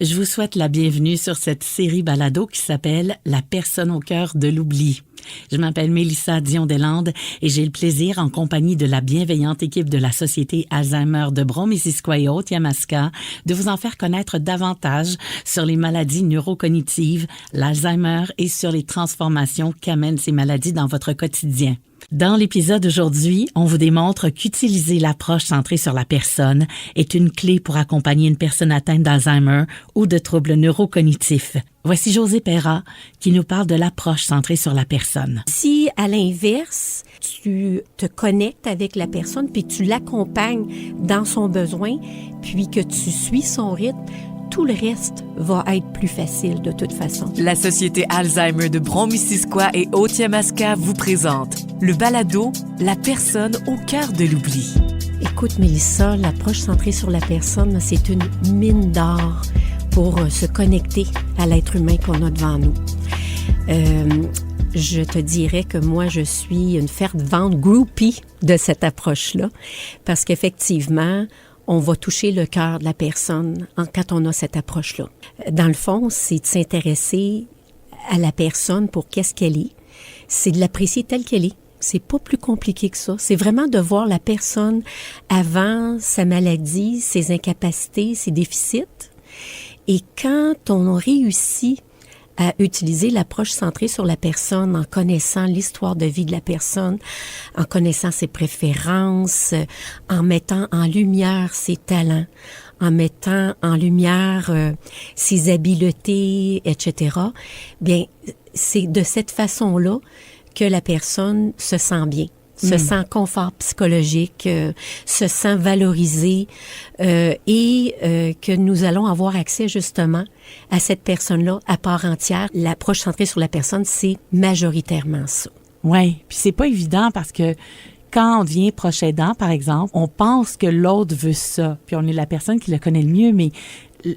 Je vous souhaite la bienvenue sur cette série balado qui s'appelle « La personne au cœur de l'oubli ». Je m'appelle Mélissa Dion-Deslandes et j'ai le plaisir, en compagnie de la bienveillante équipe de la Société Alzheimer de Brome-Missisquoi et Haute-Yamaska, de vous en faire connaître davantage sur les maladies neurocognitives, l'Alzheimer et sur les transformations qu'amènent ces maladies dans votre quotidien. Dans l'épisode d'aujourd'hui, on vous démontre qu'utiliser l'approche centrée sur la personne est une clé pour accompagner une personne atteinte d'Alzheimer ou de troubles neurocognitifs. Voici Josée Perra qui nous parle de l'approche centrée sur la personne. Si, à l'inverse, tu te connectes avec la personne puis que tu l'accompagnes dans son besoin puis que tu suis son rythme, tout le reste va être plus facile de toute façon. La Société Alzheimer de Brome-Missisquoi et Haute-Yamaska vous présente le balado « La personne au cœur de l'oubli ». Écoute, Mélissa, l'approche centrée sur la personne, c'est une mine d'or pour se connecter à l'être humain qu'on a devant nous. Je te dirais que moi, je suis une fervente groupie de cette approche-là parce qu'effectivement, on va toucher le cœur de la personne quand on a cette approche-là. Dans le fond, c'est de s'intéresser à la personne pour qu'est-ce qu'elle est. C'est de l'apprécier telle qu'elle est. C'est pas plus compliqué que ça. C'est vraiment de voir la personne avant sa maladie, ses incapacités, ses déficits. Et quand on réussit à utiliser l'approche centrée sur la personne en connaissant l'histoire de vie de la personne, en connaissant ses préférences, en mettant en lumière ses talents, en mettant en lumière ses habiletés, etc., bien, c'est de cette façon-là que la personne se sent bien. Se sent confort psychologique, se sent valorisé et que nous allons avoir accès justement à cette personne-là à part entière. L'approche centrée sur la personne, c'est majoritairement ça. Oui, puis c'est pas évident parce que quand on devient proche aidant, par exemple, on pense que l'autre veut ça, puis on est la personne qui le connaît le mieux, mais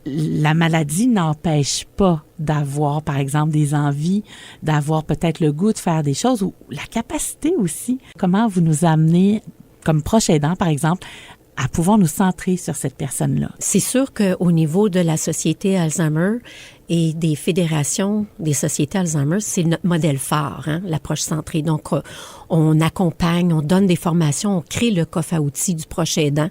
la maladie n'empêche pas d'avoir, par exemple, des envies, d'avoir peut-être le goût de faire des choses ou la capacité aussi. Comment vous nous amenez, comme proche aidant, par exemple, à pouvoir nous centrer sur cette personne-là? C'est sûr qu'au niveau de la Société Alzheimer et des fédérations des sociétés Alzheimer, c'est notre modèle phare, l'approche centrée. Donc, on accompagne, on donne des formations, on crée le coffre à outils du proche aidant,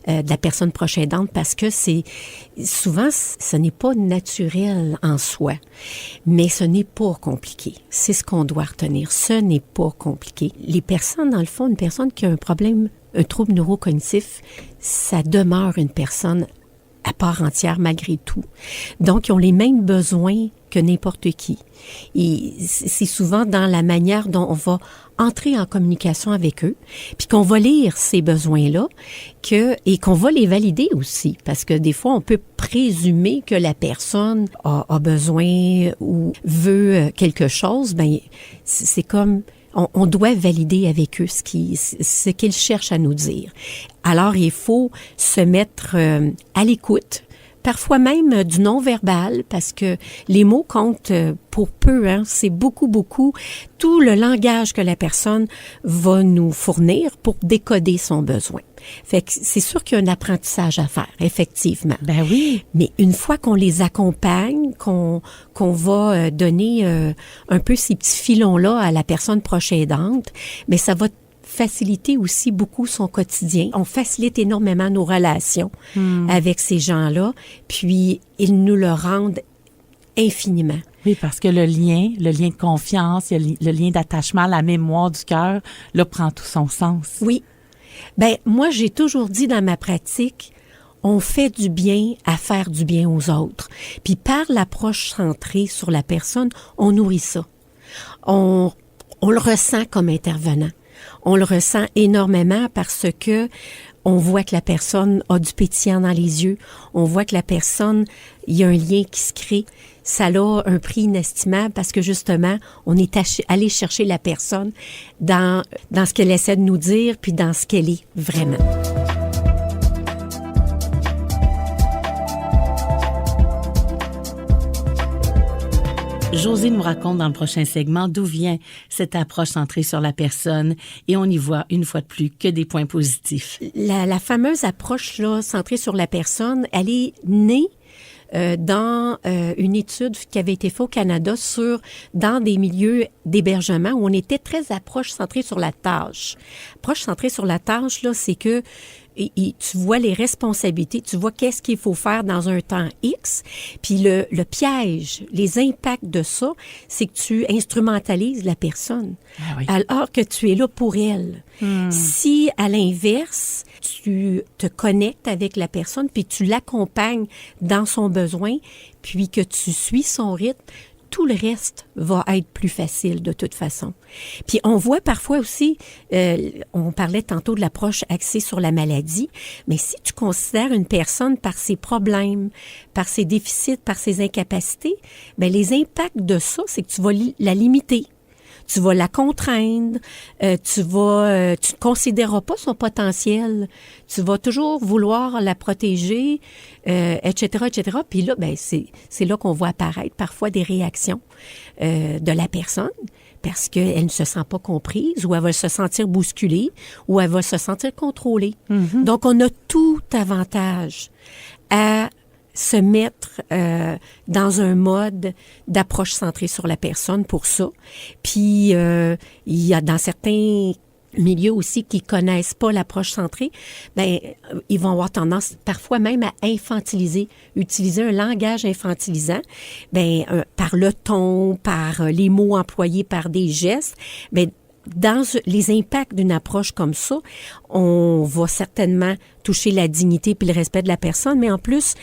de la personne proche aidante, parce que souvent, ce n'est pas naturel en soi, mais ce n'est pas compliqué. C'est ce qu'on doit retenir. Ce n'est pas compliqué. Les personnes, dans le fond, une personne qui a un problème, un trouble neurocognitif, ça demeure une personne à part entière malgré tout. Donc, ils ont les mêmes besoins que n'importe qui. Et c'est souvent dans la manière dont on va entrer en communication avec eux, puis qu'on va lire ces besoins-là, et qu'on va les valider aussi, parce que des fois, on peut présumer que la personne a besoin ou veut quelque chose. Ben, c'est comme... On doit valider avec eux ce qu'ils cherchent à nous dire. Alors, il faut se mettre à l'écoute, parfois même du non-verbal, parce que les mots comptent pour peu. C'est beaucoup tout le langage que la personne va nous fournir pour décoder son besoin. Fait que c'est sûr qu'il y a un apprentissage à faire, effectivement. Ben oui. Mais une fois qu'on les accompagne, qu'on va donner un peu ces petits filons-là à la personne proche aidante, mais ça va faciliter aussi beaucoup son quotidien. On facilite énormément nos relations avec ces gens-là, puis ils nous le rendent infiniment. Oui, parce que le lien de confiance, le lien d'attachement, la mémoire du cœur, là, prend tout son sens. Oui. Ben moi, j'ai toujours dit dans ma pratique, on fait du bien à faire du bien aux autres. Puis par l'approche centrée sur la personne, on nourrit ça. On le ressent comme intervenant. On le ressent énormément parce que on voit que la personne a du pétillant dans les yeux. On voit que la personne, il y a un lien qui se crée. Ça a un prix inestimable parce que justement, on est allé chercher la personne dans ce qu'elle essaie de nous dire puis dans ce qu'elle est vraiment. Josée nous raconte dans le prochain segment d'où vient cette approche centrée sur la personne et on y voit une fois de plus que des points positifs. La fameuse approche là, centrée sur la personne, elle est née dans une étude qui avait été faite au Canada dans des milieux d'hébergement où on était très approche centrée sur la tâche. Approche centrée sur la tâche, là, c'est que tu vois les responsabilités, tu vois qu'est-ce qu'il faut faire dans un temps X. Puis le piège, les impacts de ça, c'est que tu instrumentalises la personne. Ah oui. Alors que tu es là pour elle. Si, à l'inverse, tu te connectes avec la personne, puis tu l'accompagnes dans son besoin, puis que tu suis son rythme, tout le reste va être plus facile de toute façon. Puis on voit parfois aussi, on parlait tantôt de l'approche axée sur la maladie, mais si tu considères une personne par ses problèmes, par ses déficits, par ses incapacités, bien les impacts de ça, c'est que tu vas la limiter. Tu vas la contraindre, tu ne considéreras pas son potentiel, tu vas toujours vouloir la protéger, etc., etc. Puis là, ben c'est là qu'on voit apparaître parfois des réactions de la personne parce qu'elle ne se sent pas comprise ou elle va se sentir bousculée ou elle va se sentir contrôlée. Mm-hmm. Donc, on a tout avantage à se mettre dans un mode d'approche centrée sur la personne pour ça. Puis, il y a dans certains milieux aussi qui connaissent pas l'approche centrée, ben ils vont avoir tendance parfois même à infantiliser, utiliser un langage infantilisant, par le ton, par les mots employés, par des gestes, dans les impacts d'une approche comme ça, on va certainement toucher la dignité puis le respect de la personne, mais en plus,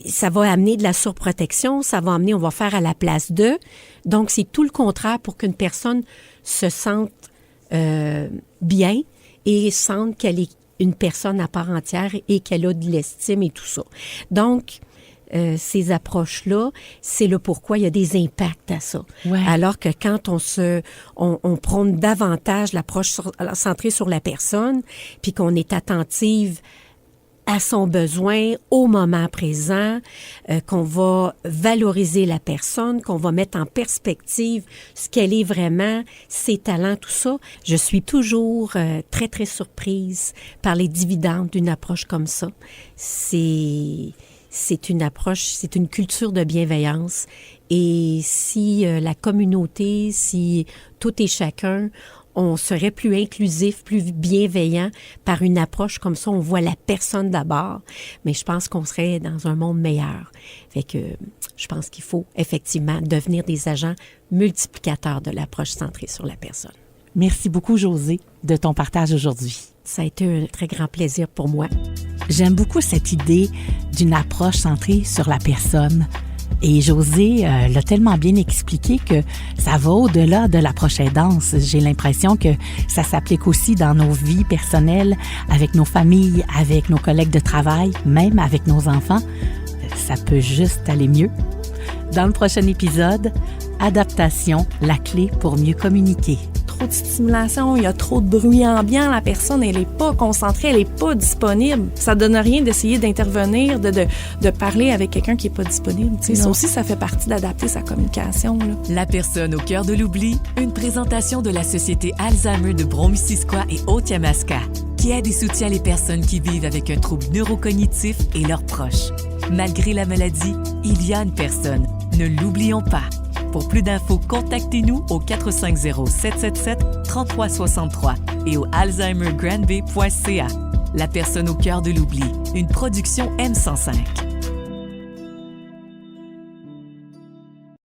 ça va amener de la surprotection, ça va amener, on va faire à la place d'eux. Donc, c'est tout le contraire pour qu'une personne se sente bien et sente qu'elle est une personne à part entière et qu'elle a de l'estime et tout ça. Donc, ces approches-là, c'est le pourquoi il y a des impacts à ça. Ouais. Alors que quand on prône davantage l'approche centrée sur la personne, puis qu'on est attentive à son besoin au moment présent, qu'on va valoriser la personne, qu'on va mettre en perspective ce qu'elle est vraiment, ses talents, tout ça. Je suis toujours très, très surprise par les dividendes d'une approche comme ça. C'est une approche, c'est une culture de bienveillance. Et si la communauté, si tout et chacun, on serait plus inclusif, plus bienveillant par une approche comme ça. On voit la personne d'abord, mais je pense qu'on serait dans un monde meilleur. Fait que je pense qu'il faut effectivement devenir des agents multiplicateurs de l'approche centrée sur la personne. Merci beaucoup, Josée, de ton partage aujourd'hui. Ça a été un très grand plaisir pour moi. J'aime beaucoup cette idée d'une approche centrée sur la personne. Et Josée l'a tellement bien expliqué que ça va au-delà de l'approche aidance. J'ai l'impression que ça s'applique aussi dans nos vies personnelles, avec nos familles, avec nos collègues de travail, même avec nos enfants. Ça peut juste aller mieux. Dans le prochain épisode, adaptation, la clé pour mieux communiquer. Trop de stimulation, il y a trop de bruit ambiant, la personne, elle n'est pas concentrée, elle n'est pas disponible. Ça donne rien d'essayer d'intervenir, de parler avec quelqu'un qui n'est pas disponible. Ça aussi, ça fait partie d'adapter sa communication. Là. La personne au cœur de l'oubli, une présentation de la Société Alzheimer de Brome-Missisquoi et Haute-Yamaska, qui aide et soutient les personnes qui vivent avec un trouble neurocognitif et leurs proches. Malgré la maladie, il y a une personne. Ne l'oublions pas. Pour plus d'infos, contactez-nous au 450-777-3363 et au alzheimergrandbay.ca. La personne au cœur de l'oubli, une production M105.